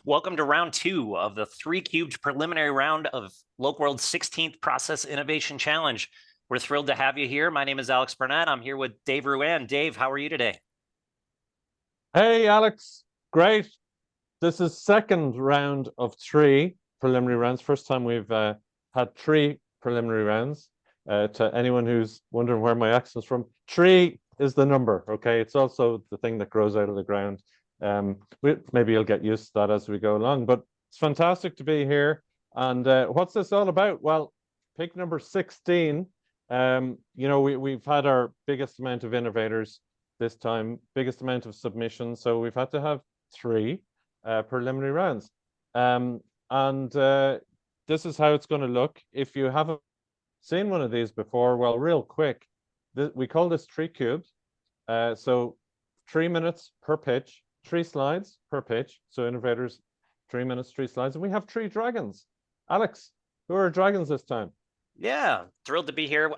Welcome to round 2 of the 3cubed preliminary round of LocWorld's 16th Process Innovation Challenge. We're thrilled to have you here. My name is Alex Burnett. I'm here with Dave Ruan. Dave, how are you today? Hey, Alex. Great. This is second round of 3 preliminary rounds. First time we've had 3 preliminary rounds. To anyone who's wondering where my accent's from, 3 is the number, okay? It's also the thing that grows out of the ground. Maybe you'll get used to that as we go along, but it's fantastic to be here. And what's this all about? Well, pick number 16. We've had our biggest amount of innovators this time, biggest amount of submissions, so we've had to have 3 preliminary rounds. This is how it's going to look. If you haven't seen one of these before, well, real quick, we call this 3cubed. So 3 minutes per pitch, 3 slides per pitch. So innovators, 3 minutes, 3 slides. And we have 3 dragons. Alex, who are dragons this time? Yeah, thrilled to be here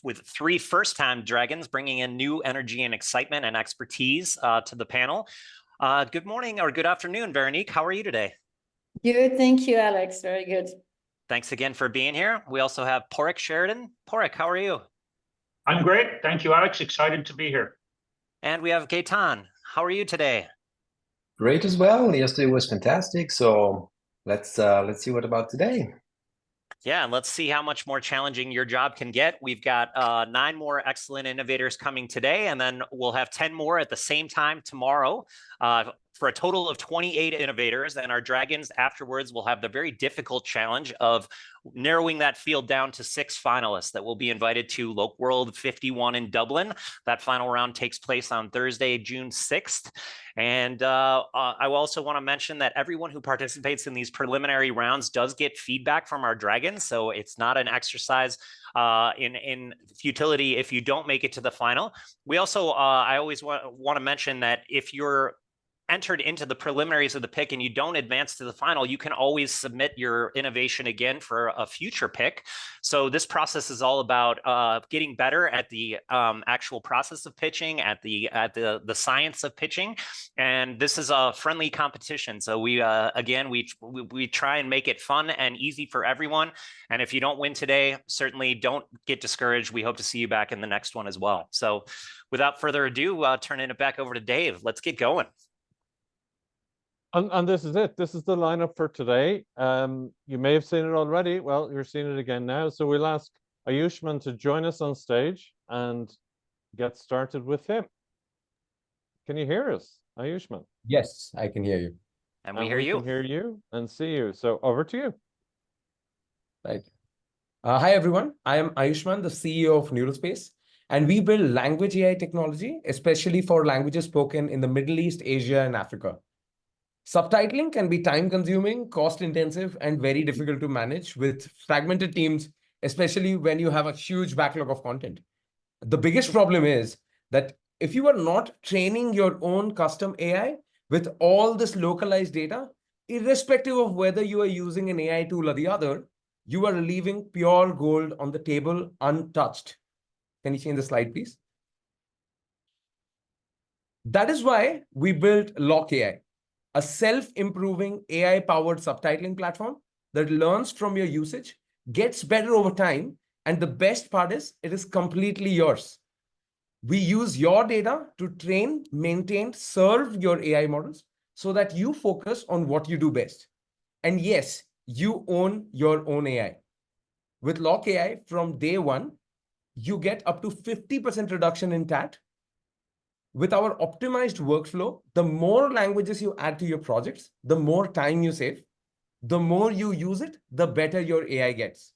with 3 first-time dragons, bringing in new energy and excitement and expertise to the panel. Good morning or good afternoon, Veronique. How are you today? Good, thank you, Alex. Very good. Thanks again for being here. We also have Porrick Sheridan. Porrick, how are you? I'm great. Thank you, Alex. Excited to be here. And we have Gaetan. How are you today? Great as well. Yesterday was fantastic. So let's see what about today. Yeah, and let's see how much more challenging your job can get. We've got 9 more excellent innovators coming today, and then we'll have 10 more at the same time tomorrow for a total of 28 innovators. And our dragons afterwards will have the very difficult challenge of narrowing that field down to 6 finalists that will be invited to LocWorld51 in Dublin. That final round takes place on Thursday, June 6th. And I also want to mention that everyone who participates in these preliminary rounds does get feedback from our dragons. So it's not an exercise in futility if you don't make it to the final. We also, I always want to mention that if you're entered into the preliminaries of the pick and you don't advance to the final, you can always submit your innovation again for a future pick. So this process is all about getting better at the actual process of pitching, at the science of pitching, and this is a friendly competition. So we try and make it fun and easy for everyone. And if you don't win today, certainly don't get discouraged. We hope to see you back in the next one as well. So without further ado, turning it back over to Dave. Let's get going. And this is it. This is the lineup for today. You may have seen it already. Well, you're seeing it again now. So we'll ask Ayushman to join us on stage and get started with him. Can you hear us, Ayushman? Yes, I can hear you. And we hear you. Can hear you and see you. So over to you. Right. Hi, everyone. I am Ayushman, the CEO of NeuralSpace, and we build language AI technology, especially for languages spoken in the Middle East, Asia, and Africa. Subtitling can be time-consuming, cost-intensive, and very difficult to manage with fragmented teams, especially when you have a huge backlog of content. The biggest problem is that if you are not training your own custom AI with all this localized data, irrespective of whether you are using an AI tool or the other, you are leaving pure gold on the table untouched. Can you change the slide, please? That is why we built LocAI, a self-improving AI-powered subtitling platform that learns from your usage, gets better over time, and the best part is it is completely yours. We use your data to train, maintain, serve your AI models so that you focus on what you do best. And yes, you own your own AI. With LocAI, from day one, you get up to 50% reduction in TAT. With our optimized workflow, the more languages you add to your projects, the more time you save. The more you use it, the better your AI gets.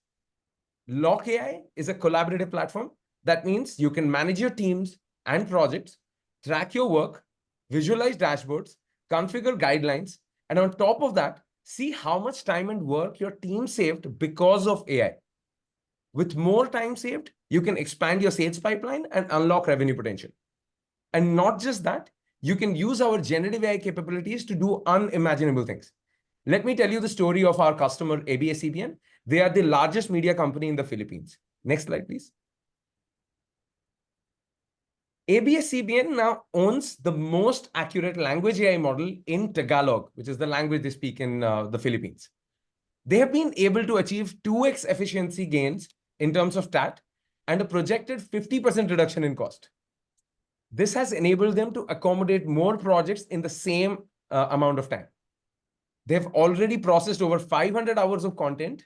LocAI is a collaborative platform. That means you can manage your teams and projects, track your work, visualize dashboards, configure guidelines, and on top of that, see how much time and work your team saved because of AI. With more time saved, you can expand your sales pipeline and unlock revenue potential. And not just that, you can use our generative AI capabilities to do unimaginable things. Let me tell you the story of our customer, ABS-CBN. They are the largest media company in the Philippines. Next slide, please. ABS-CBN now owns the most accurate language AI model in Tagalog, which is the language they speak in the Philippines. They have been able to achieve 2x efficiency gains in terms of TAT and a projected 50% reduction in cost. This has enabled them to accommodate more projects in the same amount of time. They've already processed over 500 hours of content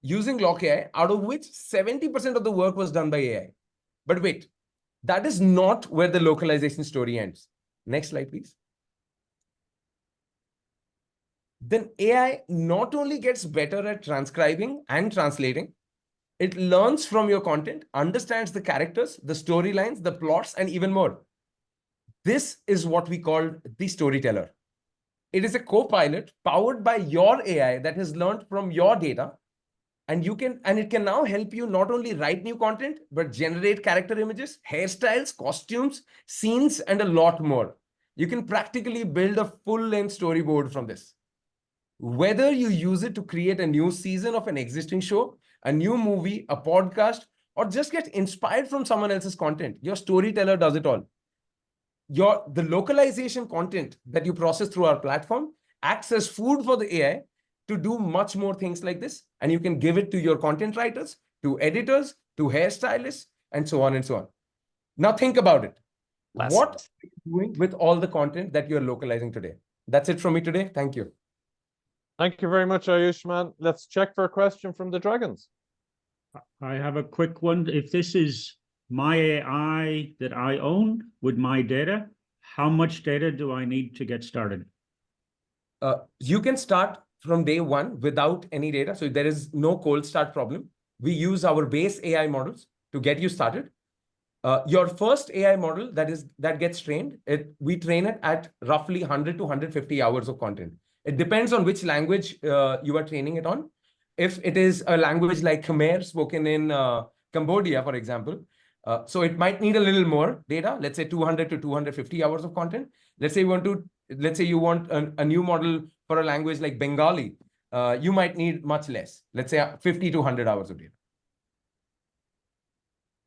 using LocAI, out of which 70% of the work was done by AI. But wait, that is not where the localization story ends. Next slide, please. Then AI not only gets better at transcribing and translating, it learns from your content, understands the characters, the storylines, the plots, and even more. This is what we call the storyteller. It is a co-pilot powered by your AI that has learned from your data. And it can now help you not only write new content, but generate character images, hairstyles, costumes, scenes, and a lot more. You can practically build a full-length storyboard from this. Whether you use it to create a new season of an existing show, a new movie, a podcast, or just get inspired from someone else's content, your storyteller does it all. The localization content that you process through our platform acts as food for the AI to do much more things like this. And you can give it to your content writers, to editors, to hairstylists, and so on and so on. Now think about it. Lessons. What are you doing with all the content that you're localizing today? That's it from me today. Thank you. Thank you very much, Ayushman. Let's check for a question from the Dragons. I have a quick one. If this is my AI that I own with my data, how much data do I need to get started? You can start from day one without any data. So there is no cold start problem. We use our base AI models to get you started. Your first AI model that gets trained, we train it at roughly 100 to 150 hours of content. It depends on which language you are training it on. If it is a language like Khmer spoken in Cambodia, for example, so it might need a little more data, let's say 200 to 250 hours of content. Let's say you want a new model for a language like Bengali, you might need much less, let's say 50 to 100 hours of data.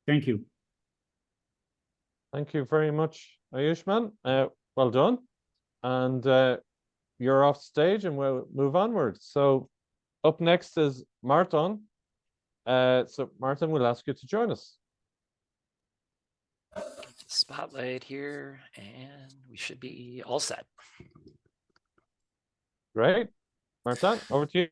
Thank you. Thank you very much, Ayushman. Well done. And you're off stage and we'll move onwards. So up next is Márton. So Márton, we'll ask you to join us. Spotlight here, and we should be all set. Great. Márton, over to you.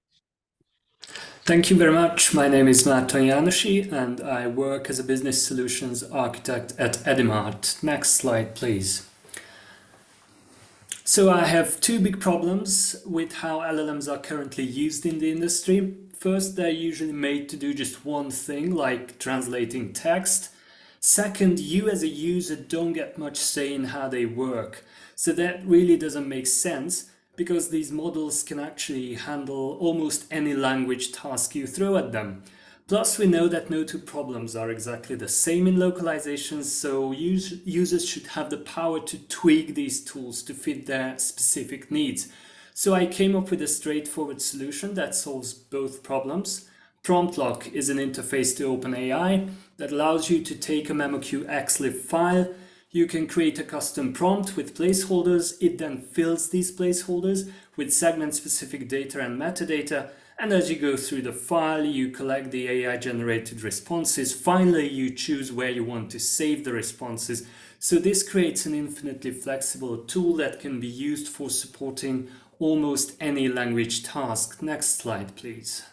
Thank you very much. My name is Márton Jánosy, and I work as a business solutions architect at Edimart. Next slide, please. So I have two big problems with how LLMs are currently used in the industry. First, they're usually made to do just one thing, like translating text. Second, you as a user don't get much say in how they work. So that really doesn't make sense, because these models can actually handle almost any language task you throw at them. Plus, we know that no two problems are exactly the same in localizations, so users should have the power to tweak these tools to fit their specific needs. So I came up with a straightforward solution that solves both problems. PromptLoc is an interface to OpenAI that allows you to take a MemoQ XLib file. You can create a custom prompt with placeholders. It then fills these placeholders with segment-specific data and metadata. And as you go through the file, you collect the AI-generated responses. Finally, you choose where you want to save the responses. So this creates an infinitely flexible tool that can be used for supporting almost any language task. Next slide, please.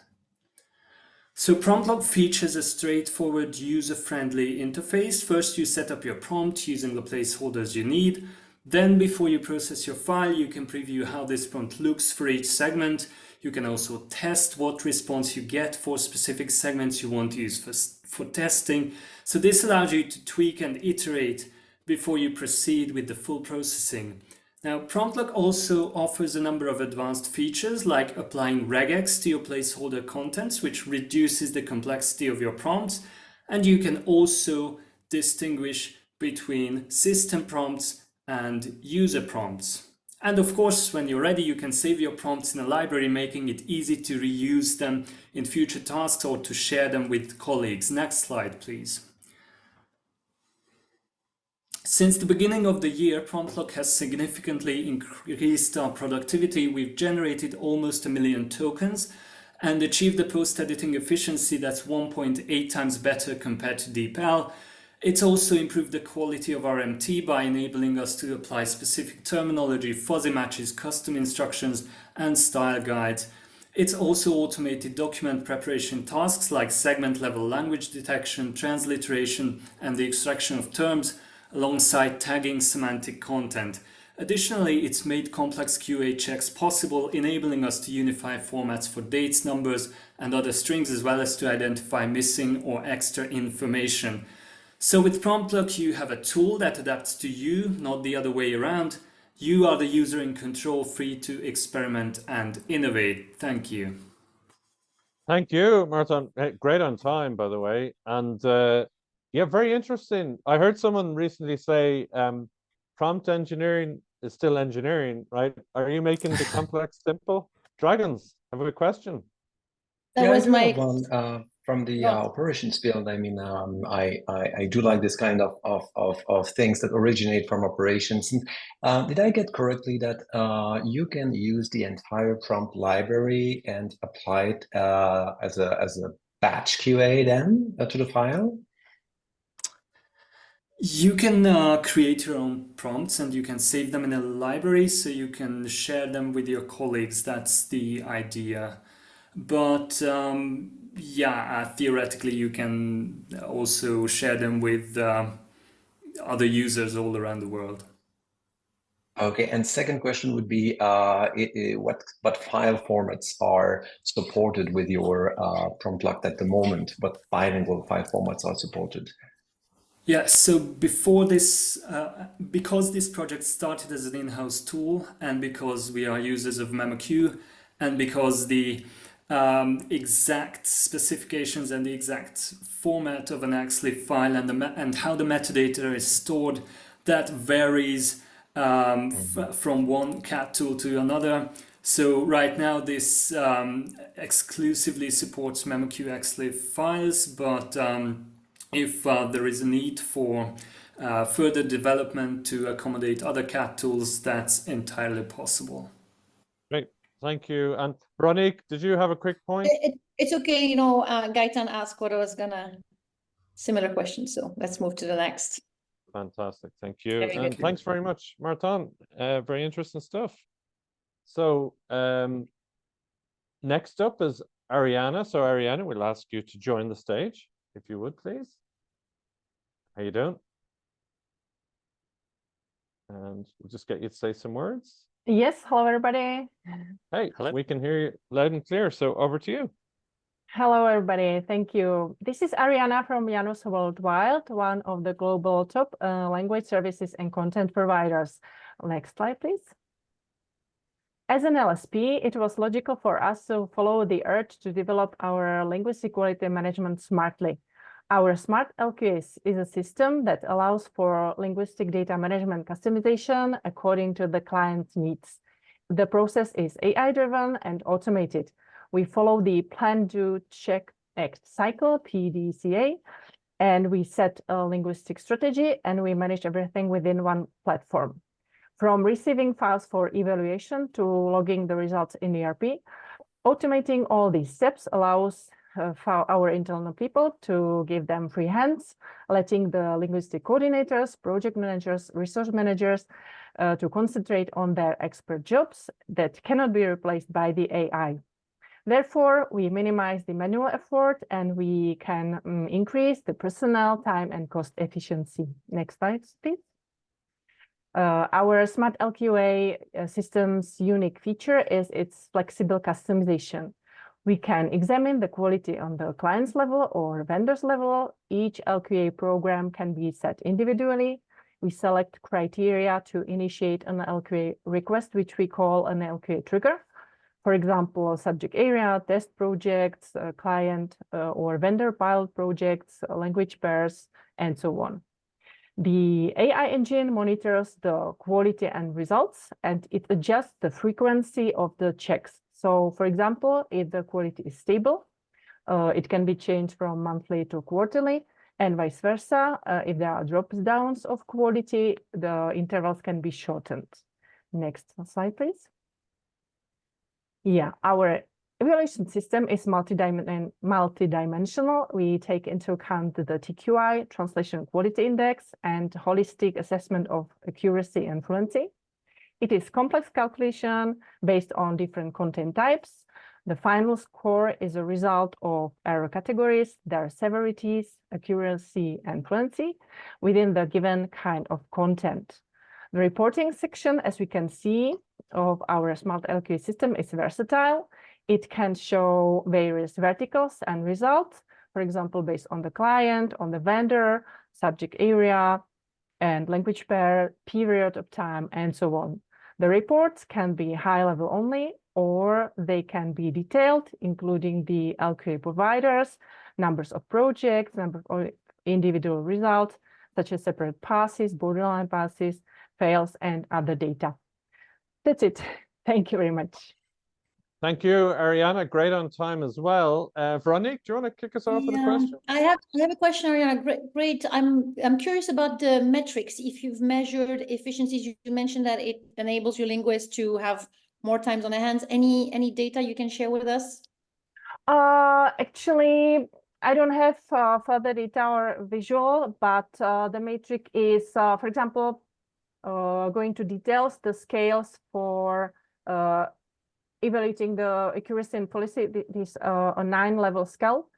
So PromptLoc features a straightforward, user-friendly interface. First, you set up your prompt using the placeholders you need. Then, before you process your file, you can preview how this prompt looks for each segment. You can also test what response you get for specific segments you want to use for testing. So this allows you to tweak and iterate before you proceed with the full processing. Now, PromptLoc also offers a number of advanced features like applying regex to your placeholder contents, which reduces the complexity of your prompts. And you can also distinguish between system prompts and user prompts. And of course, when you're ready, you can save your prompts in a library, making it easy to reuse them in future tasks or to share them with colleagues. Next slide, please. Since the beginning of the year, PromptLoc has significantly increased our productivity. We've generated almost 1 million tokens and achieved a post-editing efficiency that's 1.8 times better compared to DeepL. It's also improved the quality of our MT by enabling us to apply specific terminology, fuzzy matches, custom instructions, and style guides. It's also automated document preparation tasks like segment-level language detection, transliteration, and the extraction of terms, alongside tagging semantic content. Additionally, it's made complex QA checks possible, enabling us to unify formats for dates, numbers, and other strings, as well as to identify missing or extra information. So with PromptLoc, you have a tool that adapts to you, not the other way around. You are the user in control, free to experiment and innovate. Thank you. Thank you, Márton. Great on time, by the way. And yeah, very interesting. I heard someone recently say prompt engineering is still engineering, right? Are you making the complex simple? Dragons, have a question. That was I do my have one from the operations field. I mean, I do like this kind of things that originate from operations. And, did I get correctly that you can use the entire prompt library and apply it as a batch QA then to the file? You can create your own prompts and you can save them in a library so you can share them with your colleagues. That's the idea. But yeah, theoretically, you can also share them with other users all around the world. Okay, and second question would be what file formats are supported with your PromptLoc at the moment? What bilingual file formats are supported? Yeah, so before this, because this project started as an in-house tool, and because we are users of MemoQ, and because the exact specifications and the exact format of an XLIF file and how the metadata is stored, that varies from one CAT tool to another. So right now this exclusively supports MemoQ XLIF files, but if there is a need for further development to accommodate other CAT tools, that's entirely possible. Great, thank you. And Veronique, did you have a quick point? It's okay, you know, Gaitan asked what I was gonna, similar question, so let's move to the next. Fantastic, thank you. Very And good. thanks very much, Márton. Very interesting stuff. So next up is Ariana. So Ariana, we'll ask you to join the stage, if you would, please. How you doing? And we'll just get you to say some words. Yes, hello everybody. Hey, Hello. we can hear you loud and clear, so over to you. Hello everybody, thank you. This is Ariana from Janus Worldwide, one of the global top language services and content providers. Next slide, please. As an LSP, it was logical for us to follow the urge to develop our linguistic quality management smartly. Our Smart LQS is a system that allows for linguistic data management customization according to the client's needs. The process is AI-driven and automated. We follow the plan, do, check, act cycle, PDCA, and we set a linguistic strategy and we manage everything within one platform. From receiving files for evaluation to logging the results in ERP, automating all these steps allows our internal people to give them free hands, letting the linguistic coordinators, project managers, resource managers to concentrate on their expert jobs that cannot be replaced by the AI. Therefore, we minimize the manual effort and we can increase the personnel time and cost efficiency. Next slide, please. Our Smart LQA system's unique feature is its flexible customization. We can examine the quality on the client's level or vendor's level. Each LQA program can be set individually. We select criteria to initiate an LQA request, which we call an LQA trigger. For example, subject area, test projects, client or vendor pilot projects, language pairs, and so on. The AI engine monitors the quality and results, and it adjusts the frequency of the checks. So, for example, if the quality is stable, it can be changed from monthly to quarterly. and vice versa. If there are drop downs of quality, the intervals can be shortened. Next slide, please. Yeah, our evaluation system is multidimensional. We take into account the TQI, Translation Quality Index, and holistic assessment of accuracy and fluency. It is complex calculation based on different content types. The final score is a result of error categories, their severities, accuracy, and fluency within the given kind of content. The reporting section, as we can see, of our smart LQA system is versatile. It can show various verticals and results, for example, based on the client, on the vendor, subject area, and language pair, period of time, and so on. The reports can be high level only, or they can be detailed, including the LQA providers, numbers of projects, number of individual results, such as separate passes, borderline passes, fails, and other data. That's it. Thank you very much. Thank you, Ariana. Great on time as well. Veronique, do you want to kick us off with a question? I have a question, Ariana. Great. I'm curious about the metrics. If you've measured efficiencies, you mentioned that it enables your linguists to have more times on their hands. Any data you can share with us? Actually, I don't have further data or visual, but the metric is, for example, going to details, the scales for evaluating the accuracy and policy. This a 9-level scale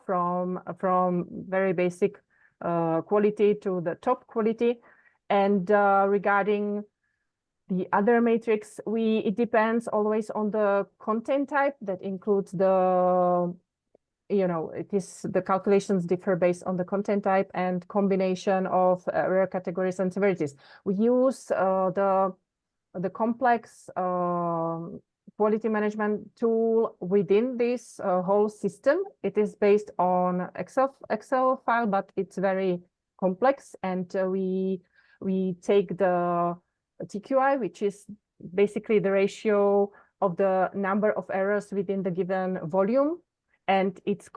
from very basic quality to the top quality. And regarding the other matrix, it depends always on the content type. That includes the, the calculations differ based on the content type and combination of rare categories and severities. We use the complex quality management tool within this whole system. It is based on Excel file, but it's very complex, and we take the TQI, which is basically the ratio of the number of errors within the given volume, and it's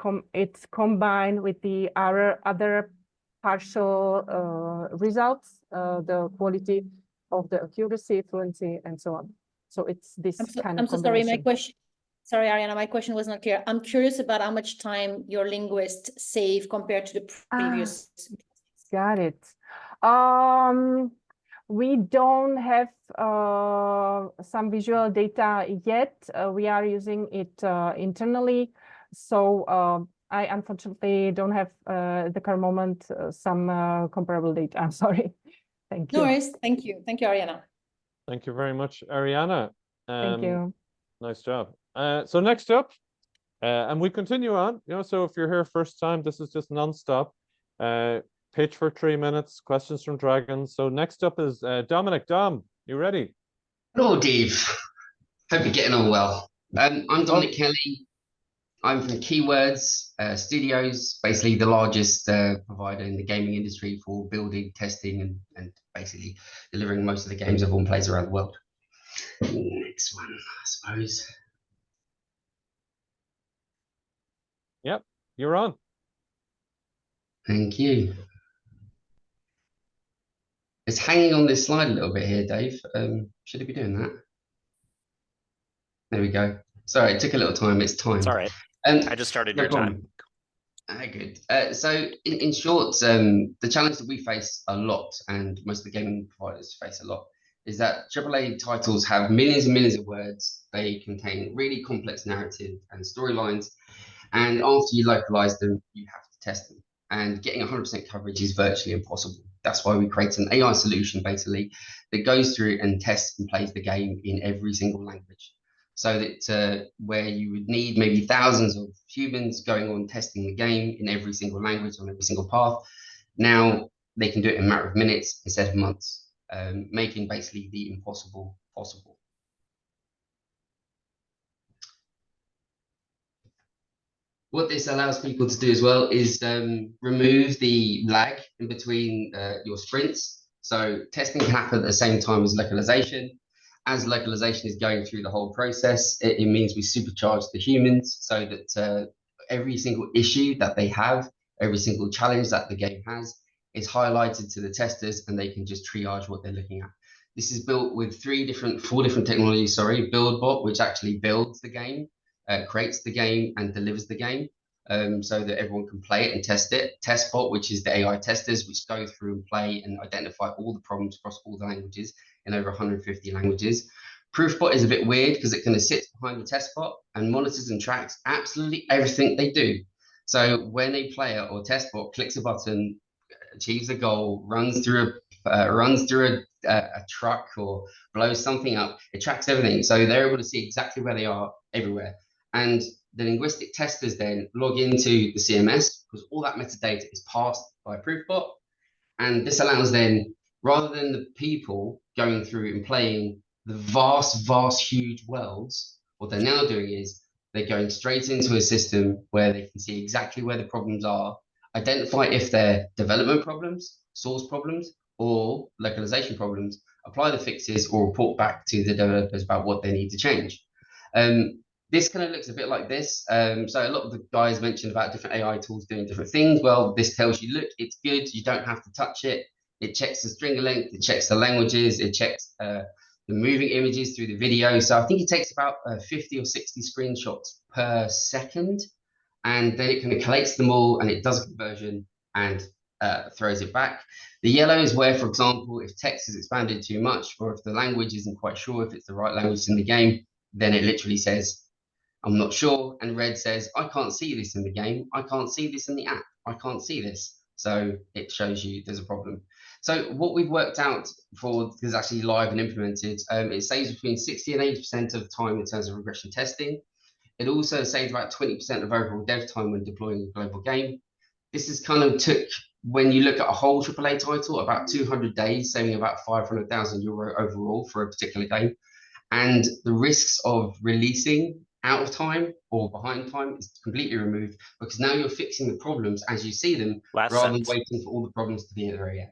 combined with the other partial results, the quality of the accuracy, fluency, and so on. So it's this kind of. I'm so sorry. Sorry, Ariana, my question was not clear. I'm curious about how much time your linguists save compared to the previous. Got it. We don't have some visual data yet. We are using it internally. So I unfortunately don't have at the current moment some comparable data. I'm sorry. Thank you. No worries. Thank you. Thank you, Ariana. Thank you very much, Ariana. Thank you. Nice job. So next up, and we continue on, so if you're here first time, this is just non-stop. Pitch for 3 minutes, questions from Dragons. So next up is Dominick. Dom, you ready? Hello, Dave. Hope you're getting on well. I'm Dominick Kelly. I'm from Keywords Studios, basically the largest provider in the gaming industry for building, testing, and basically delivering most of the games everyone plays around the world. Next one, I suppose. Yep, you're on. Thank you. It's hanging on this slide a little bit here, Dave. Should it be doing that? There we go. Sorry, it took a little time. It's time. It's all right. I just started your time. Good. So in short, the challenge that we face a lot, and most of the gaming providers face a lot, is that AAA titles have millions and millions of words. They contain really complex narrative and storylines. And after you localize them, you have to test them. And getting 100% coverage is virtually impossible. That's why we create an AI solution, basically, that goes through and tests and plays the game in every single language. So that where you would need maybe thousands of humans going on testing the game in every single language on every single path, now they can do it in a matter of minutes instead of months, making basically the impossible possible. What this allows people to do as well is remove the lag in between your sprints. So testing can happen at the same time as localization. As localization is going through the whole process, it means we supercharge the humans so that every single issue that they have every single challenge that the game has is highlighted to the testers, and they can just triage what they're looking at. This is built with four different technologies, sorry. BuildBot, which actually builds the game, creates the game and delivers the game, so that everyone can play it and test it. TestBot, which is the AI testers, which go through and play and identify all the problems across all the languages in over 150 languages. Proofbot is a bit weird because it kind of sits behind the testbot and monitors and tracks absolutely everything they do. So when a player or testbot clicks a button, achieves a goal, runs through a truck or blows something up, it tracks everything. So they're able to see exactly where they are everywhere. And the linguistic testers then log into the CMS because all that metadata is passed by Proofbot. And this allows then, rather than the people going through and playing the vast, huge worlds, what they're now doing is they're going straight into a system where they can see exactly where the problems are, identify if they're development problems, source problems, or localization problems, apply the fixes, or report back to the developers about what they need to change. This kind of looks a bit like this. So a lot of the guys mentioned about different AI tools doing different things. Well, this tells you, look, it's good. You don't have to touch it. It checks the string length. It checks the languages. It checks the moving images through the video. So I think it takes about 50 or 60 screenshots per second. And then it kind of collates them all and it does a conversion and throws it back. The yellow is where, for example, if text is expanded too much, or if the language isn't quite sure if it's the right language in the game, then it literally says, I'm not sure. And red says, I can't see this in the game. I can't see this in the app. I can't see this. So it shows you there's a problem. So what we've worked out for, because it's actually live and implemented, it saves between 60 and 80% of time in terms of regression testing. It also saves about 20% of overall dev time when deploying a global game. This is kind of took, when you look at a whole AAA title, about 200 days, saving about €500,000 overall for a particular game. And the risks of releasing out of time or behind time is completely removed, because now you're fixing the problems as you see them, rather than waiting for all the problems to be at the very end.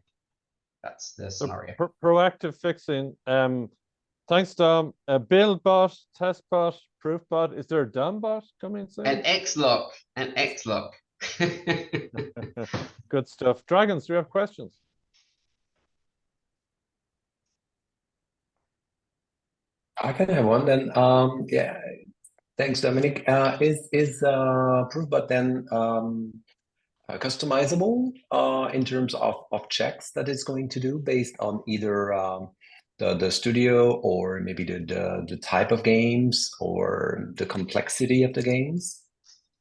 That's the scenario. So proactive fixing. Thanks, Dom. BuildBot, TestBot, Proofbot. Is there a DOMBot coming soon? An XLOC. Good stuff. Dragons, do you have questions? I can have one then. Yeah, thanks, Dominic. Is Proofbot then customizable in terms of checks that it's going to do based on either the studio, or maybe the type of games, or the complexity of the games?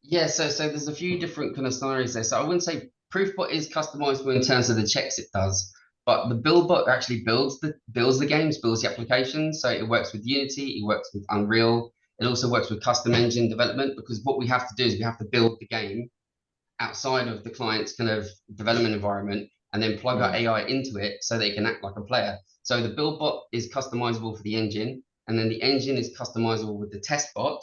Yeah, so there's a few different kind of scenarios there. So I wouldn't say Proofbot is customizable in terms of the checks it does, but the BuildBot actually builds the games, builds the applications. So it works with Unity, it works with Unreal, it also works with custom engine development, because what we have to do is we have to build the game outside of the client's kind of development environment, and then plug our AI into it so they can act like a player. So the BuildBot is customizable for the engine, and then the engine is customizable with the testbot,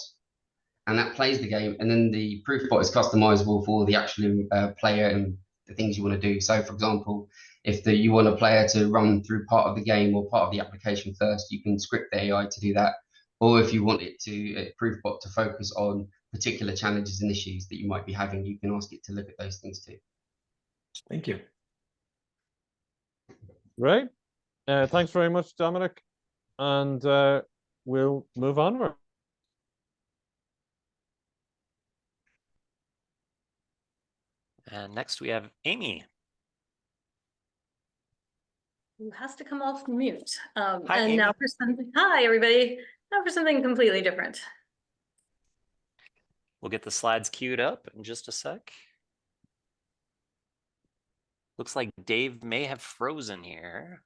and that plays the game. And then the Proofbot is customizable for the actual player and the things you want to do. So for example, if you want a player to run through part of the game or part of the application first, you can script the AI to do that. Or if you want it to Proofbot to focus on particular challenges and issues that you might be having, you can ask it to look at those things too. Thank you. Right. Thanks very much, Dominic. And we'll move onward. And next we have Aimee. Who has to come off mute. Hi, and Aimee. now for something, hi everybody. Now for something completely different. We'll get the slides queued up in just a sec. Looks like Dave may have frozen here.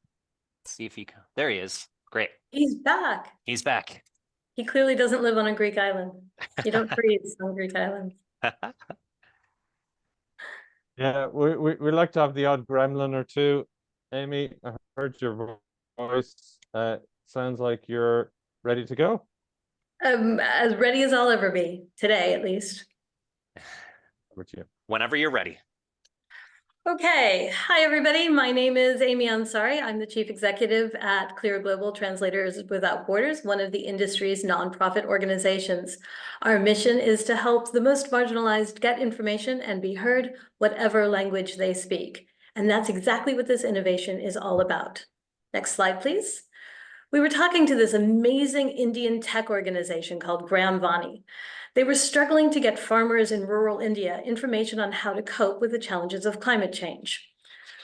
Let's see if he, there he is. Great. He's back. He's back. He clearly doesn't live on a Greek island. You don't freeze on Greek islands. Yeah, we like to have the odd gremlin or two. Aimee, I heard your voice. Sounds like you're ready to go. As ready as I'll ever be, today at least. Over to you. Whenever you're ready. Okay, hi everybody. My name is Aimee Ansari. I'm the Chief Executive at Clear Global Translators Without Borders, one of the industry's nonprofit organizations. Our mission is to help the most marginalized get information and be heard, whatever language they speak. And that's exactly what this innovation is all about. Next slide, please. We were talking to this amazing Indian tech organization called Gram Vani. They were struggling to get farmers in rural India information on how to cope with the challenges of climate change.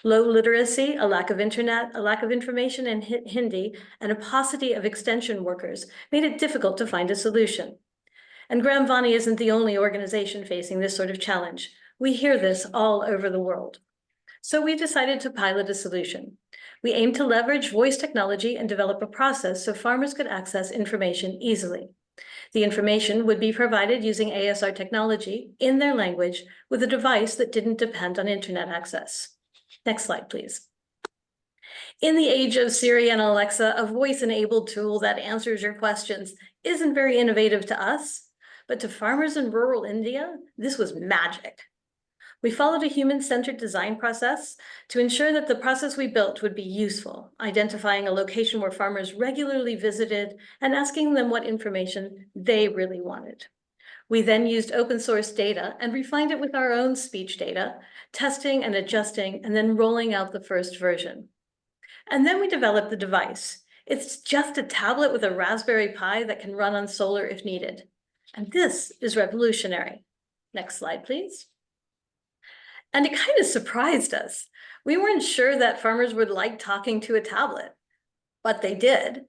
Low literacy, a lack of internet, a lack of information in Hindi, and a paucity of extension workers made it difficult to find a solution. And Gram Vani isn't the only organization facing this sort of challenge. We hear this all over the world. So we decided to pilot a solution. We aim to leverage voice technology and develop a process so farmers could access information easily. The information would be provided using ASR technology in their language with a device that didn't depend on internet access. Next slide, please. In the age of Siri and Alexa, a voice-enabled tool that answers your questions isn't very innovative to us, but to farmers in rural India, this was magic. We followed a human-centered design process to ensure that the process we built would be useful, identifying a location where farmers regularly visited and asking them what information they really wanted. We then used open source data and refined it with our own speech data, testing and adjusting, and then rolling out the first version. And then we developed the device. It's just a tablet with a Raspberry Pi that can run on solar if needed. And this is revolutionary. Next slide, please. And it kind of surprised us. We weren't sure that farmers would like talking to a tablet, but they did.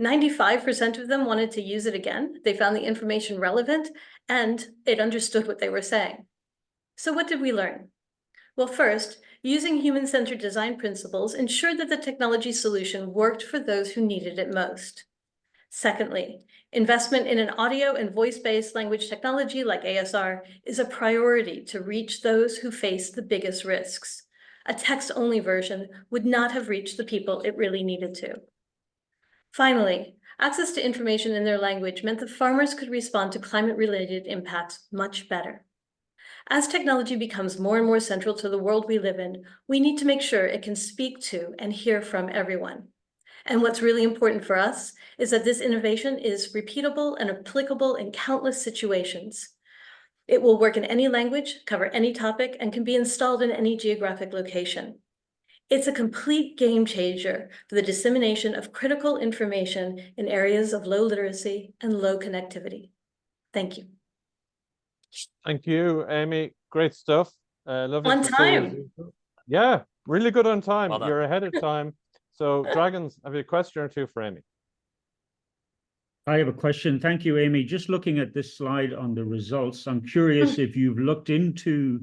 95% of them wanted to use it again. They found the information relevant and it understood what they were saying. So what did we learn? Well, first, using human-centered design principles ensured that the technology solution worked for those who needed it most. Secondly, investment in an audio and voice-based language technology like ASR is a priority to reach those who face the biggest risks. A text-only version would not have reached the people it really needed to. Finally, access to information in their language meant that farmers could respond to climate-related impacts much better. As technology becomes more and more central to the world we live in, we need to make sure it can speak to and hear from everyone. And what's really important for us is that this innovation is repeatable and applicable in countless situations. It will work in any language, cover any topic, and can be installed in any geographic location. It's a complete game changer for the dissemination of critical information in areas of low literacy and low connectivity. Thank you. Thank you, Aimee. Great stuff. Lovely On to see time. you. Yeah, really good on time. Well done. You're ahead of time. So, Dragons, have you a question or two for Aimee? I have a question. Thank you, Aimee. Just looking at this slide on the results, I'm curious if you've looked into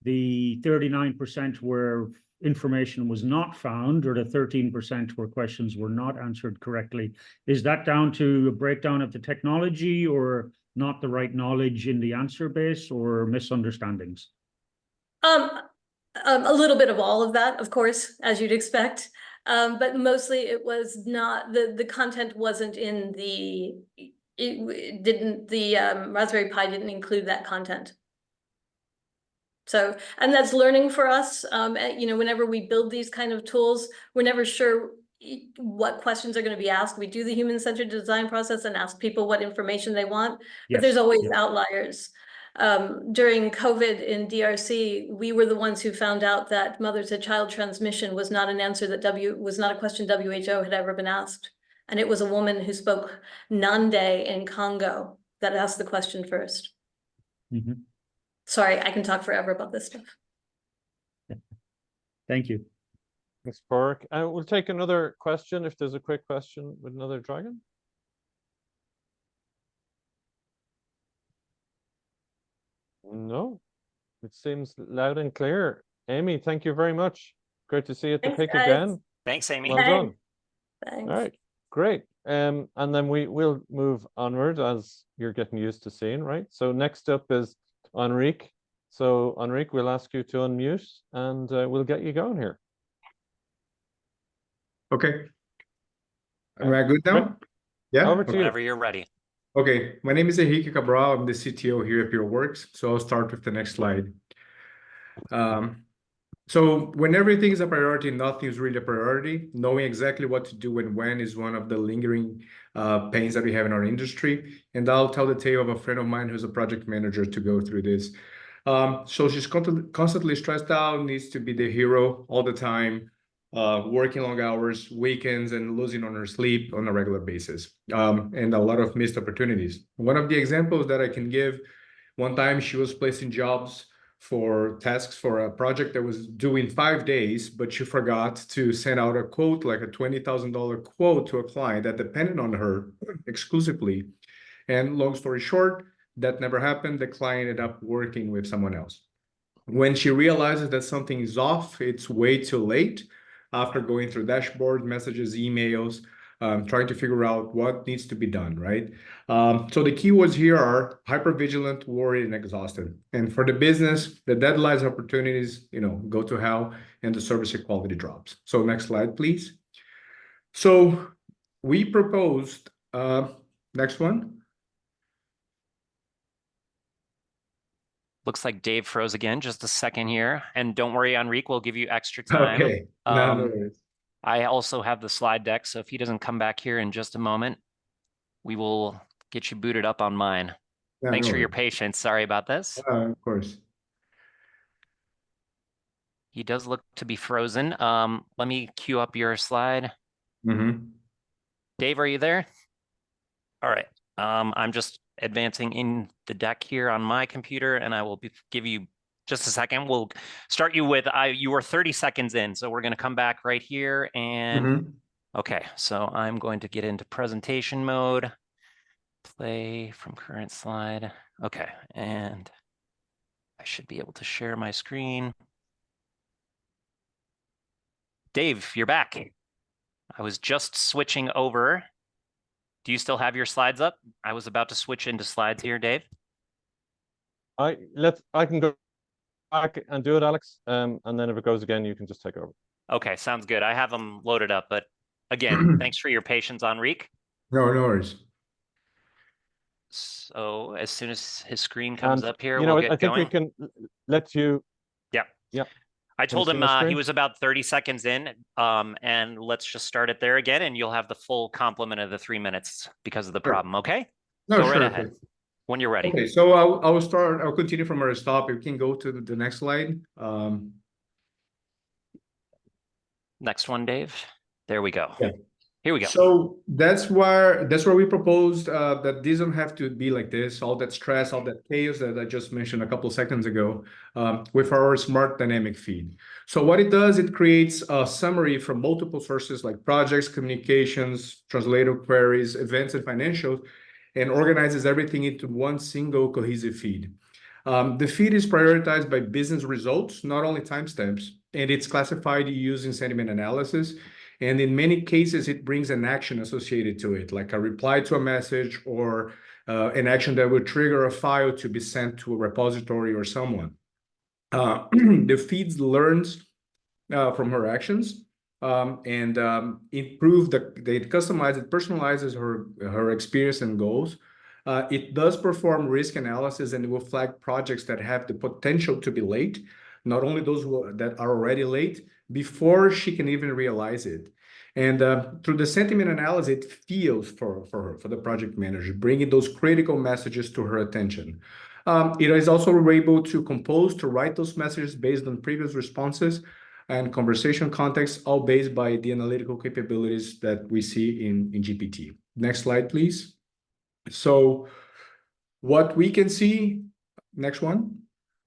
the 39% where information was not found or the 13% where questions were not answered correctly. Is that down to a breakdown of the technology or not the right knowledge in the answer base or misunderstandings? A little bit of all of that, of course, as you'd expect. But mostly it was not, the content wasn't in the, Raspberry Pi didn't include that content. So, and that's learning for us. Whenever we build these kind of tools, we're never sure what questions are going to be asked. We do the human-centered design process and ask people what information they want, but there's always outliers. During COVID in DRC, we were the ones who found out that mother-to-child transmission was not an answer that was not a question WHO had ever been asked. And it was a woman who spoke Nande in Congo that asked the question first. Mm-hmm. Sorry, I can talk forever about this stuff. Thank you. Thanks, Park. We'll take another question if there's a quick question with another dragon. No, it seems loud and clear. Aimee, thank you very much. Great to see you at the pick again. Thanks, Aimee. Well done. Thanks. All right, great. And then will move onward as you're getting used to seeing, right? So next up is Henrique. So Henrique, we'll ask you to unmute and we'll get you going here. Okay. Am I good now? Yeah. Over to you. Whenever you're ready. Okay. My name is Henrique Cabral. I'm the CTO here at PureWorks. So I'll start with the next slide. So when everything is a priority, nothing is really a priority. Knowing exactly what to do and when is one of the lingering pains that we have in our industry. And I'll tell the tale of a friend of mine who's a project manager to go through this. So she's constantly stressed out, needs to be the hero all the time, working long hours, weekends, and losing on her sleep on a regular basis, and a lot of missed opportunities. One of the examples that I can give, one time she was placing jobs for tasks for a project that was due in 5 days, but she forgot to send out a quote, like a $20,000 quote to a client that depended on her exclusively. And long story short, that never happened. The client ended up working with someone else. When she realizes that something is off, it's way too late. After going through dashboard messages, emails, trying to figure out what needs to be done, right? So the keywords here are hypervigilant, worried, and exhausted. And for the business, the deadlines, opportunities, go to hell, and the service quality drops. So next slide, please. So we proposed, next one. Looks like Dave froze again. Just a second here. And don't worry, Henrique, we'll give you extra time. Okay. No worries. I also have the slide deck, so if he doesn't come back here in just a moment, we will get you booted up on mine. Yeah, Thanks no for your worries. patience. Sorry about this. Of course. He does look to be frozen. Let me queue up your slide. Dave, are you there? All right. I'm just advancing in the deck here on my computer, and I will give you just a second. We'll start you with, you were 30 seconds in, so we're going to come back right here. And okay, so I'm going to get into presentation mode, play from current slide. Okay, and I should be able to share my screen. Dave, you're back. I was just switching over. Do you still have your slides up? I was about to switch into slides here, Dave. I can go back and do it, Alex. And then if it goes again, you can just take over. Okay, sounds good. I have them loaded up, but again, thanks for your patience, Henrique. No worries. So as soon as his screen comes up here, we'll get I think going. we can let you. Yeah. I told him he was about 30 seconds in, and let's just start it there again, and you'll have the full complement of the 3 minutes because of the problem, okay? No, go sure. right ahead when you're ready. Okay, so I'll continue from where I stopped. We can go to the next slide. Next one, Dave. There we go. Yeah. Here we go. So that's where we proposed that these don't have to be like this, all that stress, all that chaos that I just mentioned a couple seconds ago, with our smart dynamic feed. So what it does, it creates a summary from multiple sources like projects, communications, translator queries, events, and financials, and organizes everything into one single cohesive feed. The feed is prioritized by business results, not only timestamps, and it's classified using sentiment analysis. And in many cases, it brings an action associated to it, like a reply to a message or an action that would trigger a file to be sent to a repository or someone. The feed learns from her actions and it customizes, it personalizes her experience and goals. It does perform risk analysis and it will flag projects that have the potential to be late, not only those that are already late, before she can even realize it. And through the sentiment analysis, it feels for her, for the project manager, bringing those critical messages to her attention. It is also able to compose, to write those messages based on previous responses and conversation context, all based by the analytical capabilities that we see in GPT. Next slide, please. So what we can see, next one.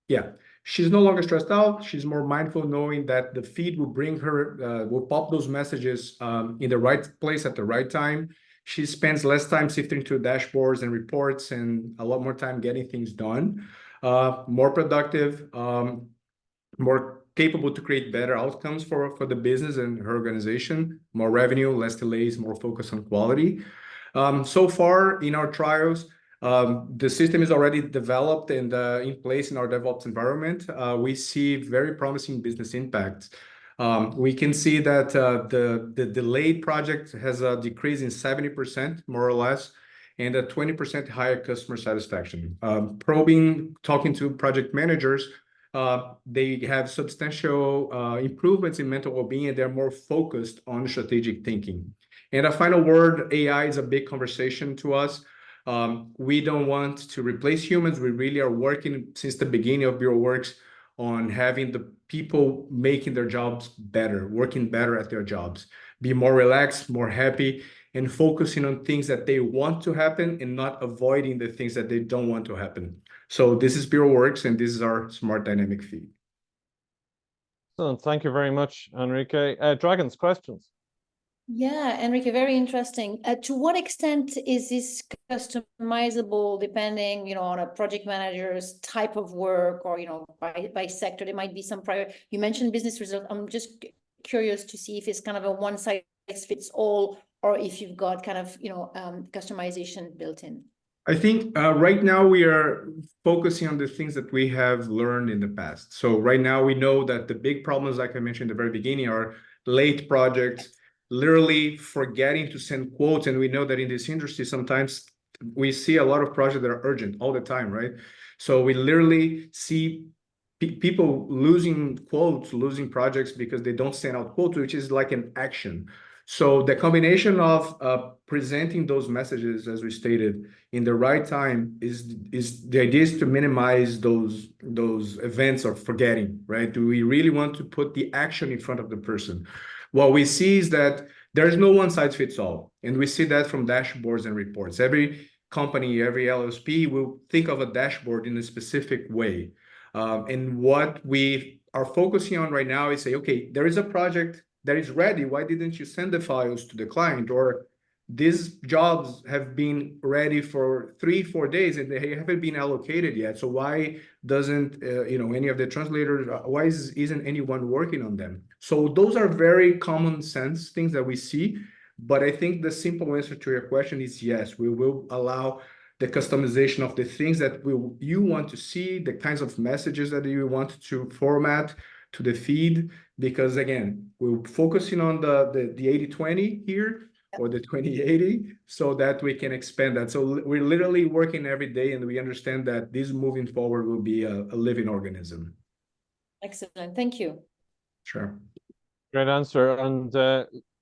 Yeah. She's no longer stressed out. She's more mindful, knowing that the feed will bring her, will pop those messages in the right place at the right time. She spends less time sifting through dashboards and reports and a lot more time getting things done. More productive, more capable to create better outcomes for the business and her organization. More revenue, less delays, more focus on quality. So far in our trials, the system is already developed and in place in our DevOps environment. We see very promising business impacts. We can see that the delayed project has a decrease in 70%, more or less, and a 20% higher customer satisfaction. Talking to project managers, they have substantial improvements in mental well-being, and they're more focused on strategic thinking. And a final word, AI is a big conversation to us. We don't want to replace humans. We really are working since the beginning of BureauWorks on having the people making their jobs better, working better at their jobs, be more relaxed, more happy, and focusing on things that they want to happen and not avoiding the things that they don't want to happen. So this is BureauWorks, and this is our smart dynamic feed. Excellent. Thank you very much, Henrique. Dragons, questions? Yeah, Henrique, very interesting. To what extent is this customizable depending, on a project manager's type of work or, by sector? There might be some prior, you mentioned business result. I'm just curious to see if it's kind of a one size fits all or if you've got kind of, customization built in. I think right now we are focusing on the things that we have learned in the past. So right now we know that the big problems, like I mentioned at the very beginning, are late projects, literally forgetting to send quotes. And we know that in this industry, sometimes we see a lot of projects that are urgent all the time, right? So we literally see people losing quotes, losing projects because they don't send out quotes, which is like an action. So the combination of presenting those messages, as we stated, in the right time is the idea is to minimize those events of forgetting, right? Do we really want to put the action in front of the person? What we see is that there's no one size fits all. And we see that from dashboards and reports. Every company, every LSP will think of a dashboard in a specific way. And what we are focusing on right now is say, okay, there is a project that is ready. Why didn't you send the files to the client? Or these jobs have been ready for 3-4 days and they haven't been allocated yet. So why doesn't any of the translators? Why isn't anyone working on them? So those are very common sense things that we see. But I think the simple answer to your question is yes. We will allow the customization of the things that you want to see, the kinds of messages that you want to format to the feed, because again, we're focusing on the 80-20 here or the 20-80 so that we can expand that. So we're literally working every day, and we understand that this moving forward will be a living organism. Excellent. Thank you. Sure. Great answer. And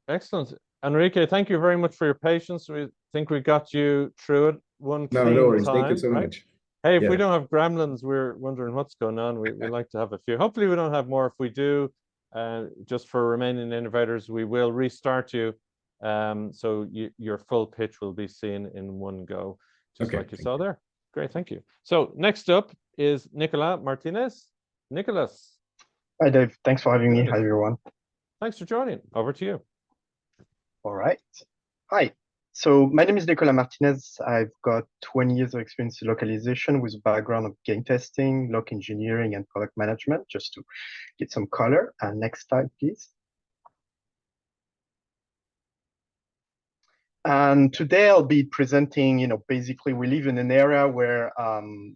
excellent. Henrique, thank you very much for your patience. We think we got you through it one clean no worries. time. Thank you so much. Hey, if we don't have gremlins, we're wondering what's going on. We like to have a few. Hopefully we don't have more. If we do, just for remaining innovators, we will restart you. So your full pitch will be seen in one go, just like you saw there. Great, thank you. So next up is Nicolas Martinez. Nicolas. Hi, Dave. Thanks for having me. Hi, everyone. Thanks for joining. Over to you. All right. Hi. So my name is Nicolas Martinez. I've got 20 years of experience in localization with a background of game testing, loc engineering, and product management, just to get some color. And next slide, please. And today I'll be presenting, basically we live in an era where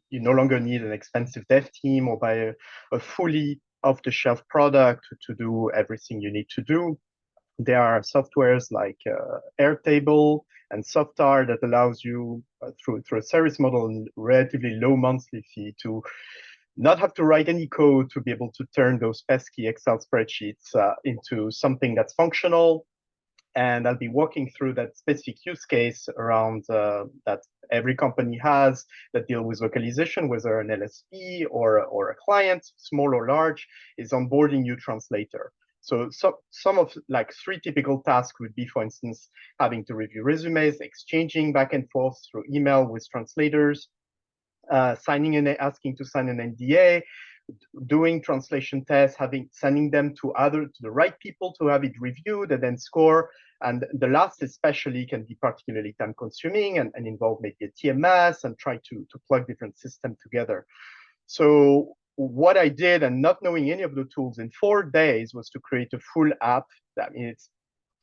you no longer need an expensive dev team or buy a fully off-the-shelf product to do everything you need to do. There are softwares like Airtable and Softar that allows you through a service model and relatively low monthly fee to not have to write any code to be able to turn those pesky Excel spreadsheets into something that's functional. And I'll be walking through that specific use case around that every company has that deal with localization, whether an LSP or a client, small or large, is onboarding new translator. So some of like 3 typical tasks would be, for instance, having to review resumes, exchanging back and forth through email with translators, asking to sign an NDA, doing translation tests, sending them to the right people to have it reviewed and then score. And the last especially can be particularly time consuming and involve maybe a TMS and try to plug different systems together. So what I did, and not knowing any of the tools, in 4 days was to create a full app. I mean,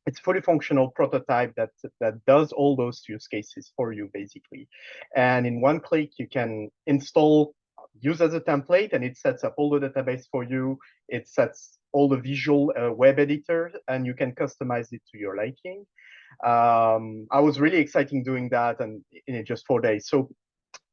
it's fully functional prototype that does all those use cases for you, basically. And in one click, you can install, use as a template, and it sets up all the database for you. It sets all the visual web editor, and you can customize it to your liking. I was really excited doing that, and in just 4 days. So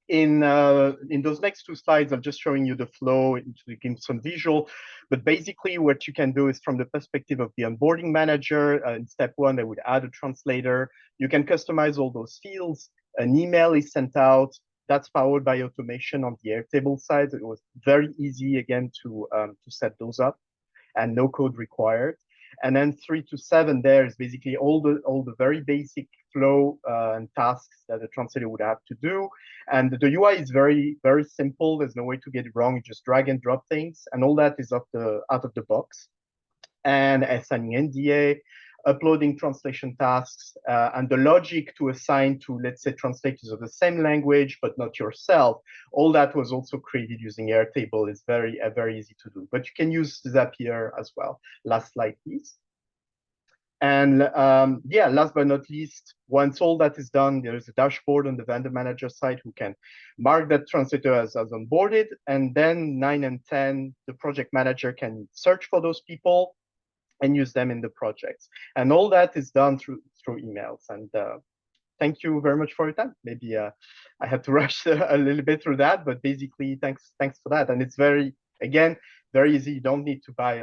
in those next two slides, I'm just showing you the flow to give some visual. But basically, what you can do is from the perspective of the onboarding manager, in step one, they would add a translator. You can customize all those fields. An email is sent out. That's powered by automation on the Airtable side. It was very easy, again, to set those up and no code required. And then 3 to 7 there is basically all the very basic flow and tasks that the translator would have to do. And the UI is very, very simple. There's no way to get it wrong. You just drag and drop things, and all that is out of the box. And assigning NDA, uploading translation tasks, and the logic to assign to, let's say, translators of the same language, but not yourself. All that was also created using Airtable. It's very easy to do. But you can use Zapier as well. Last slide, please. And yeah, last but not least, once all that is done, there is a dashboard on the vendor manager side who can mark that translator as onboarded. And then 9 and 10, the project manager can search for those people and use them in the projects. And all that is done through emails. And thank you very much for your time. Maybe I had to rush a little bit through that, but basically, thanks for that. And it's very easy. You don't need to buy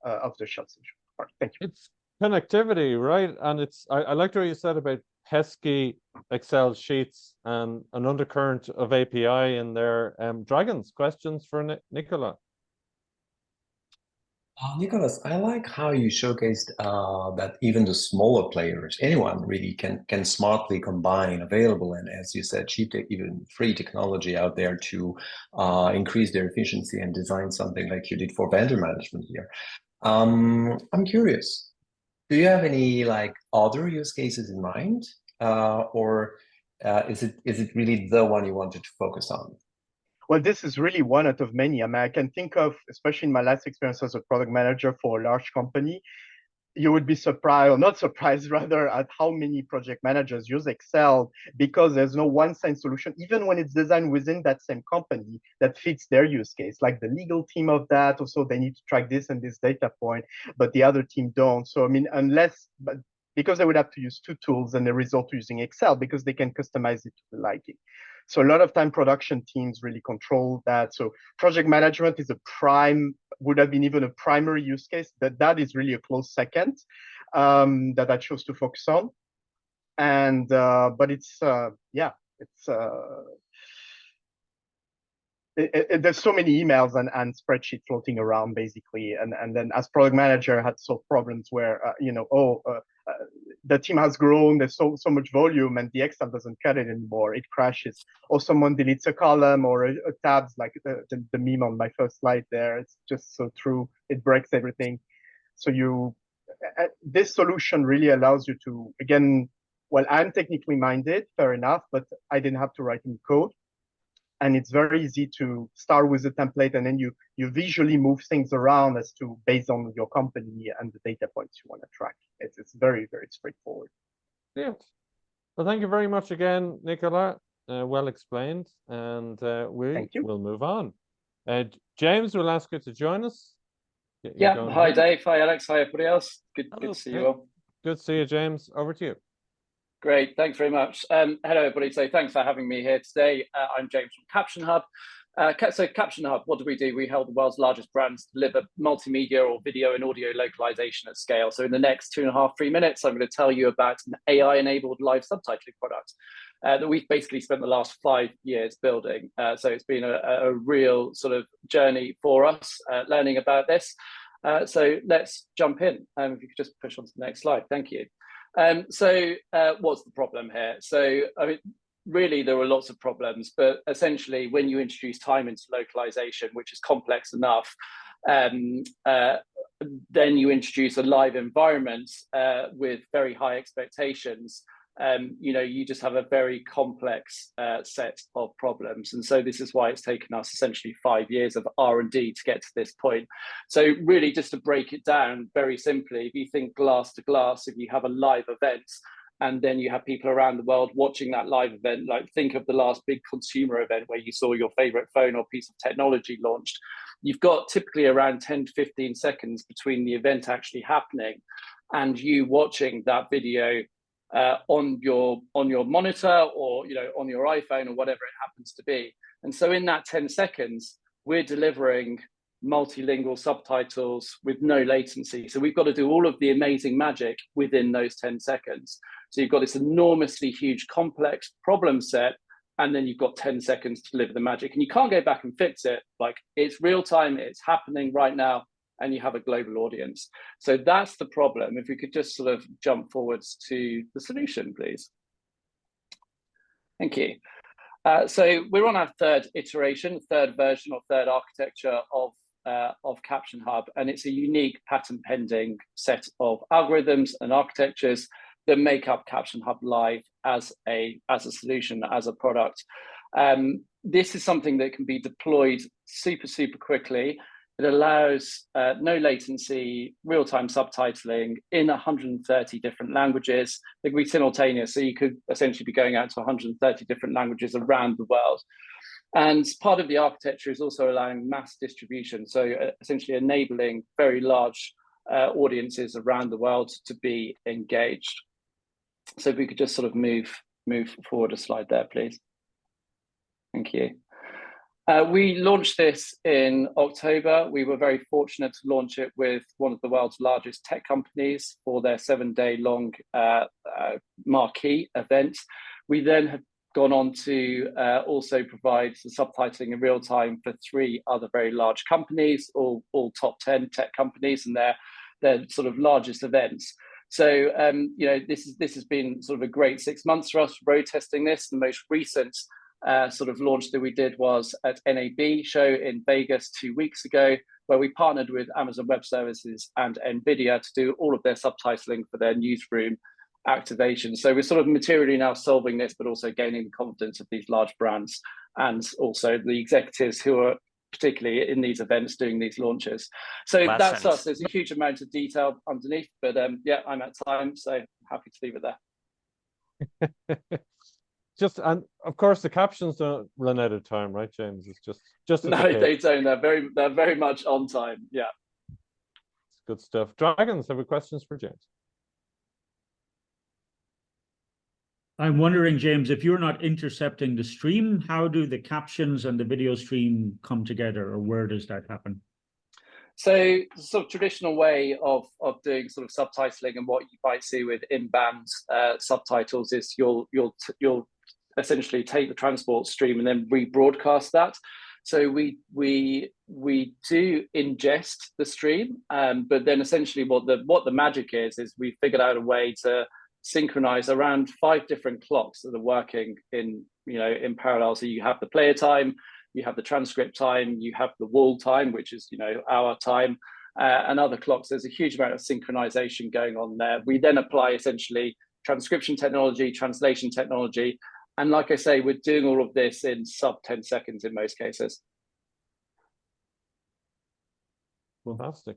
off-the-shelf solution. Thank you. It's connectivity, right? And I liked what you said about pesky Excel sheets and an undercurrent of API in there. Dragons, questions for Nicolas? Nicolas, I like how you showcased that even the smaller players, anyone really can smartly combine available and, as you said, cheap, even free technology out there to increase their efficiency and design something like you did for vendor management here. I'm curious, do you have any like other use cases in mind, or is it really the one you wanted to focus on? Well, this is really one out of many. I mean, I can think of, especially in my last experience as a product manager for a large company, you would be surprised, or not surprised rather, at how many project managers use Excel, because there's no one-size solution, even when it's designed within that same company that fits their use case. Like the legal team of that, also they need to track this and this data point, but the other team don't. So, I mean, because they would have to use two tools and they resort to using Excel because they can customize it to the liking. So a lot of time production teams really control that. So project management is would have been even a primary use case. That is really a close second that I chose to focus on. And but it's there's so many emails and spreadsheets floating around basically. And then as product manager, I had solved problems where the team has grown, there's so much volume, and the Excel doesn't cut it anymore. It crashes, or someone deletes a column or a tabs, like the meme on my first slide there. It's just so true. It breaks everything. So this solution really allows you to, again, well, I'm technically minded, fair enough, but I didn't have to write any code. And it's very easy to start with a template, and then you visually move things around based on your company and the data points you want to track. It's very, very straightforward. Yeah. Well, thank you very much again, Nicolas. Well explained, and we'll move on. James, we'll ask you to join us. Yeah. Hi, Dave. Hi, Alex. Hi, everybody else. Good to see you all. Good to see you, James. Over to you. Great, thanks very much. Hello, everybody. So thanks for having me here today. I'm James from CaptionHub. So CaptionHub, what do? We help the world's largest brands deliver multimedia or video and audio localization at scale. So in the next 2.5-3 minutes, I'm going to tell you about an AI-enabled live subtitling product that we've basically spent the last 5 years building. So it's been a real sort of journey for us learning about this. So let's jump in. If you could just push on to the next slide. Thank you. So what's the problem here? So, I mean, really, there are lots of problems, but essentially, when you introduce time into localization, which is complex enough, then you introduce a live environment with very high expectations. You just have a very complex set of problems. And so this is why it's taken us essentially 5 years of R&D to get to this point. So really, just to break it down very simply, if you think glass to glass, if you have a live event, and then you have people around the world watching that live event, like think of the last big consumer event where you saw your favorite phone or piece of technology launched. You've got typically around 10 to 15 seconds between the event actually happening and you watching that video on your monitor, or on your iPhone, or whatever it happens to be. And so in that 10 seconds, we're delivering multilingual subtitles with no latency. So we've got to do all of the amazing magic within those 10 seconds. So you've got this enormously huge, complex problem set, and then you've got 10 seconds to deliver the magic. And you can't go back and fix it. Like, it's real time, it's happening right now, and you have a global audience. So that's the problem. If we could just sort of jump forwards to the solution, please. Thank you. So we're on our third iteration, third version, or third architecture of CaptionHub, and it's a unique patent pending set of algorithms and architectures that make up CaptionHub Live as a solution, as a product. This is something that can be deployed super quickly. It allows no latency, real-time subtitling in 130 different languages. They can be simultaneous, so you could essentially be going out to 130 different languages around the world. And part of the architecture is also allowing mass distribution, so essentially enabling very large audiences around the world to be engaged. So if we could just sort of move forward a slide there, please. Thank you. We launched this in October. We were very fortunate to launch it with one of the world's largest tech companies for their 7-day-long marquee event. We then have gone on to also provide the subtitling in real time for 3 other very large companies, all top 10 tech companies, and their sort of largest events. So this has been sort of a great 6 months for us road testing this. The most recent sort of launch that we did was at NAB show in Vegas 2 weeks ago, where we partnered with Amazon Web Services and NVIDIA to do all of their subtitling for their newsroom activation. So we're sort of materially now solving this, but also gaining the confidence of these large brands and also the executives who are particularly in these events doing these launches. So that's us. There's a huge amount of detail underneath, but yeah, I'm at time, so happy to leave it there. And of course the captions don't run out of time, right, James? It's just no, they don't. They're very much on time. Yeah. Good stuff. Dragons, have we questions for James? I'm wondering, James, if you're not intercepting the stream, how do the captions and the video stream come together, or where does that happen? So sort of traditional way of doing sort of subtitling and what you might see with in-band subtitles is you'll essentially take the transport stream and then rebroadcast that. So we do ingest the stream, but then essentially what the magic is we figured out a way to synchronize around 5 different clocks that are working in parallel. So you have the player time, you have the transcript time, you have the wall time, which is our time, and other clocks. There's a huge amount of synchronization going on there. We then apply essentially transcription technology, translation technology, and like I say, we're doing all of this in sub 10 seconds in most cases. Fantastic.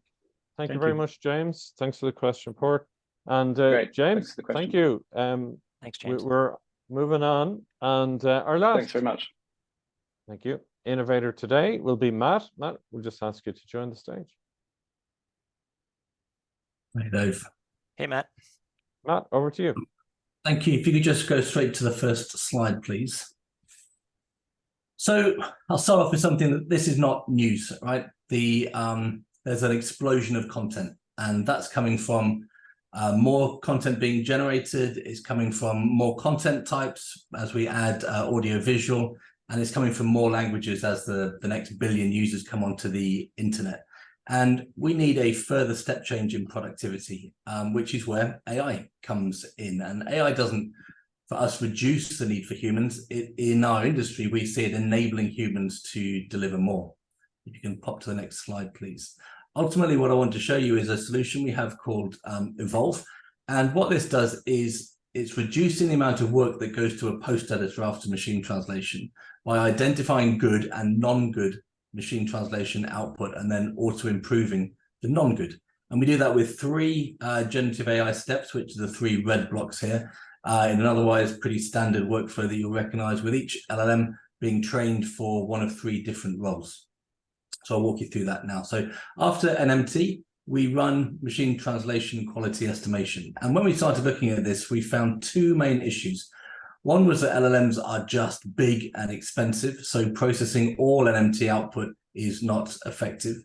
Thank you very much, James. Thanks for the question report. And James, thank you. Thanks, James. We're moving on, and our last. Thanks very much. Thank you. Innovator today will be Matt. Matt, we'll just ask you to join the stage. Hey, Dave. Hey, Matt. Matt, over to you. Thank you. If you could just go straight to the first slide, please. So I'll start off with something that this is not news, right? There's an explosion of content, and that's coming from more content being generated. It's coming from more content types as we add audio visual, and it's coming from more languages as the next billion users come onto the internet. And we need a further step change in productivity, which is where AI comes in. And AI doesn't, for us, reduce the need for humans. In our industry, we see it enabling humans to deliver more. If you can pop to the next slide, please. Ultimately, what I want to show you is a solution we have called Evolve. And what this does is it's reducing the amount of work that goes to a post editor after machine translation by identifying good and non-good machine translation output and then auto-improving the non-good. And we do that with 3 generative AI steps, which are the 3 red blocks here, in an otherwise pretty standard workflow that you'll recognize, with each LLM being trained for one of 3 different roles. So I'll walk you through that now. So after NMT, we run machine translation quality estimation. And when we started looking at this, we found two main issues. One was that LLMs are just big and expensive, so processing all NMT output is not effective.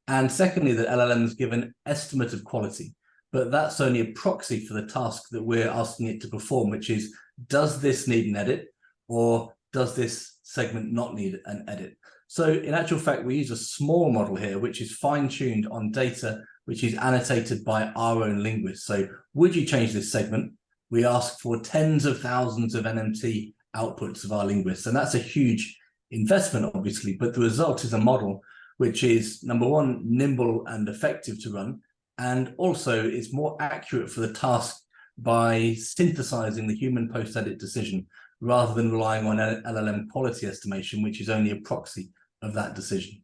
And secondly, that LLMs give an estimate of quality, but that's only a proxy for the task that we're asking it to perform, which is, does this need an edit, or does this segment not need an edit? So in actual fact, we use a small model here, which is fine-tuned on data, which is annotated by our own linguists. So would you change this segment? We ask for tens of thousands of NMT outputs of our linguists. And that's a huge investment, obviously, but the result is a model which is, number one, nimble and effective to run. And also it's more accurate for the task by synthesizing the human post-edit decision rather than relying on LLM quality estimation, which is only a proxy of that decision.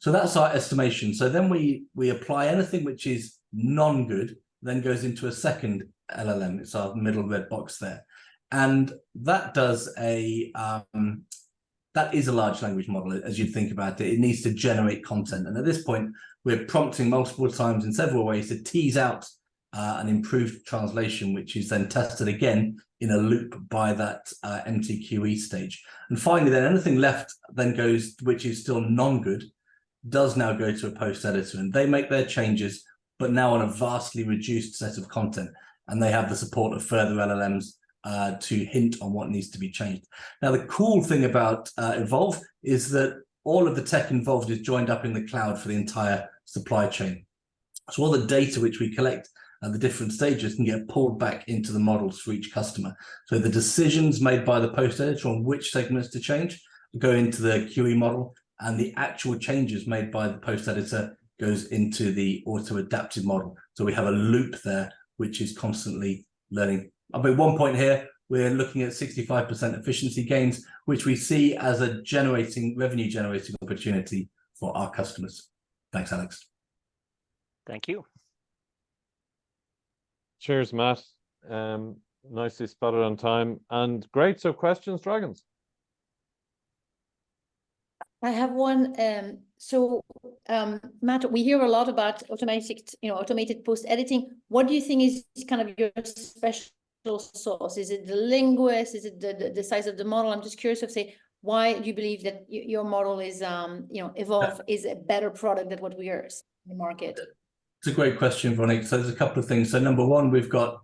So that's our estimation. So then we apply anything which is non-good, then goes into a second LLM. It's our middle red box there. And that does that is a large language model, as you'd think about it. It needs to generate content. And at this point, we're prompting multiple times in several ways to tease out an improved translation, which is then tested again in a loop by that MTQE stage. And finally, then anything left then goes, which is still non-good, does now go to a post editor, and they make their changes, but now on a vastly reduced set of content. And they have the support of further LLMs to hint on what needs to be changed. Now, the cool thing about Evolve is that all of the tech involved is joined up in the cloud for the entire supply chain. So all the data which we collect at the different stages can get pulled back into the models for each customer. So the decisions made by the post editor on which segments to change go into the QE model, and the actual changes made by the post editor goes into the auto-adaptive model. So we have a loop there, which is constantly learning. I'll make one point here. We're looking at 65% efficiency gains, which we see as a revenue generating opportunity for our customers. Thanks, Alex. Thank you. Cheers, Matt. Nicely spotted on time. And great. So questions, Dragons? I have one. Matt, we hear a lot about automated post editing. What do you think is kind of your special sauce? Is it the linguist? Is it the size of the model? I'm just curious of why do you believe that your model is Evolve is a better product than what we are in the market? It's a great question, Veronique. So there's a couple of things. So number one, we've got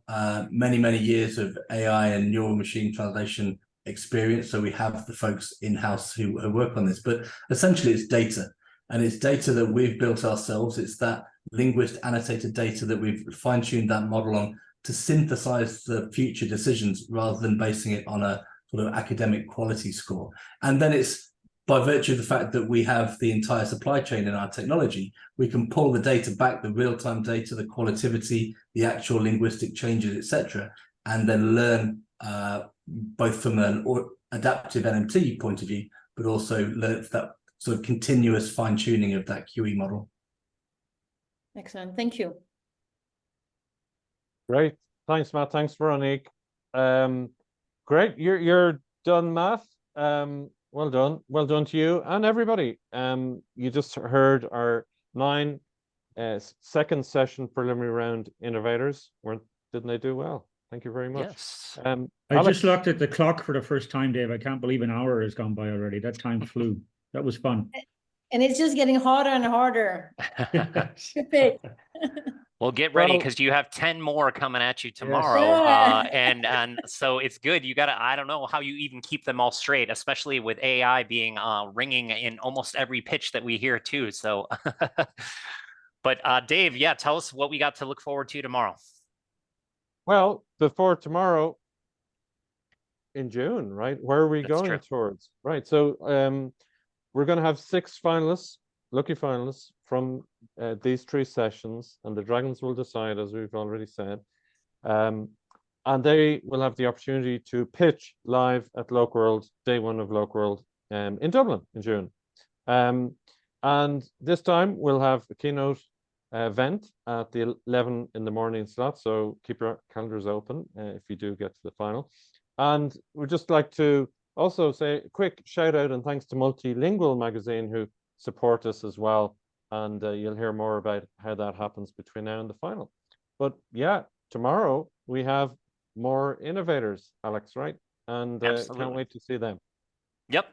many years of AI and neural machine translation experience. So we have the folks in-house who work on this, but essentially it's data, and it's data that we've built ourselves. It's that linguist annotated data that we've fine-tuned that model on to synthesize the future decisions rather than basing it on a sort of academic quality score. And then it's by virtue of the fact that we have the entire supply chain in our technology, we can pull the data back, the real-time data, the qualitativity, the actual linguistic changes, etc., and then learn both from an adaptive NMT point of view, but also learn that sort of continuous fine-tuning of that QE model. Excellent. Thank you. Great. Thanks, Matt. Thanks, Veronique. Great. You're done, Matt. Well done. Well done to you and everybody. You just heard our 9 second session preliminary round innovators. Didn't they do well? Thank you very much. Yes. I just looked at the clock for the first time, Dave. I can't believe an hour has gone by already. That time flew. That was fun. And it's just getting harder and harder. Well, get ready, because you have 10 more coming at you tomorrow. Yes. And so it's good. You gotta, I don't know how you even keep them all straight, especially with AI being ringing in almost every pitch that we hear too. So, but Dave, yeah, tell us what we got to look forward to tomorrow. Well, before tomorrow, in June, right? Where are we going towards? Right. So we're going to have 6 finalists, lucky finalists from these 3 sessions, and the Dragons will decide, as we've already said. And they will have the opportunity to pitch live at LocWorld, day 1 of LocWorld in Dublin in June. And this time we'll have a keynote event at the 11 in the morning slot, so keep your calendars open if you do get to the final. And we'd just like to also say a quick shout out and thanks to Multilingual magazine, who support us as well and you'll hear more about how that happens between now and the final. But yeah, tomorrow we have more innovators, Alex, right? And can't wait to see them. Yep.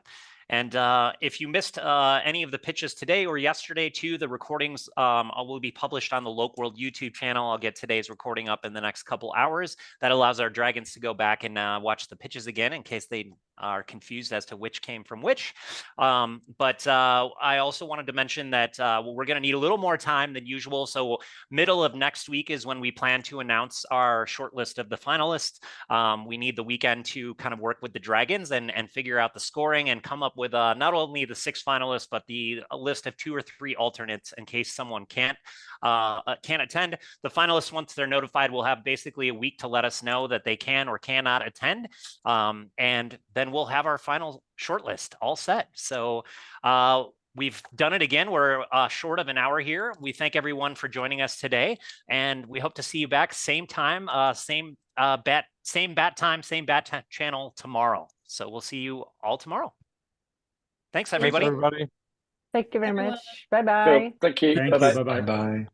And if you missed any of the pitches today or yesterday too, the recordings will be published on the LocWorld YouTube channel. I'll get today's recording up in the next couple hours. That allows our dragons to go back and watch the pitches again in case they are confused as to which came from which. But I also wanted to mention that we're going to need a little more time than usual. So middle of next week is when we plan to announce our short list of the finalists. We need the weekend to kind of work with the dragons and figure out the scoring and come up with not only the 6 finalists, but a list of 2 or 3 alternates in case someone can't attend. The finalists, once they're notified, will have basically a week to let us know that they can or cannot attend. And then we'll have our final shortlist all set. So we've done it again. We're short of an hour here. We thank everyone for joining us today, and we hope to see you back same time, same bat time, same bat channel tomorrow. So we'll see you all tomorrow. Thanks, everybody. Thanks, everybody. Thank you very much. Bye-bye. Thank you. Thank you. Bye-bye. Bye-bye.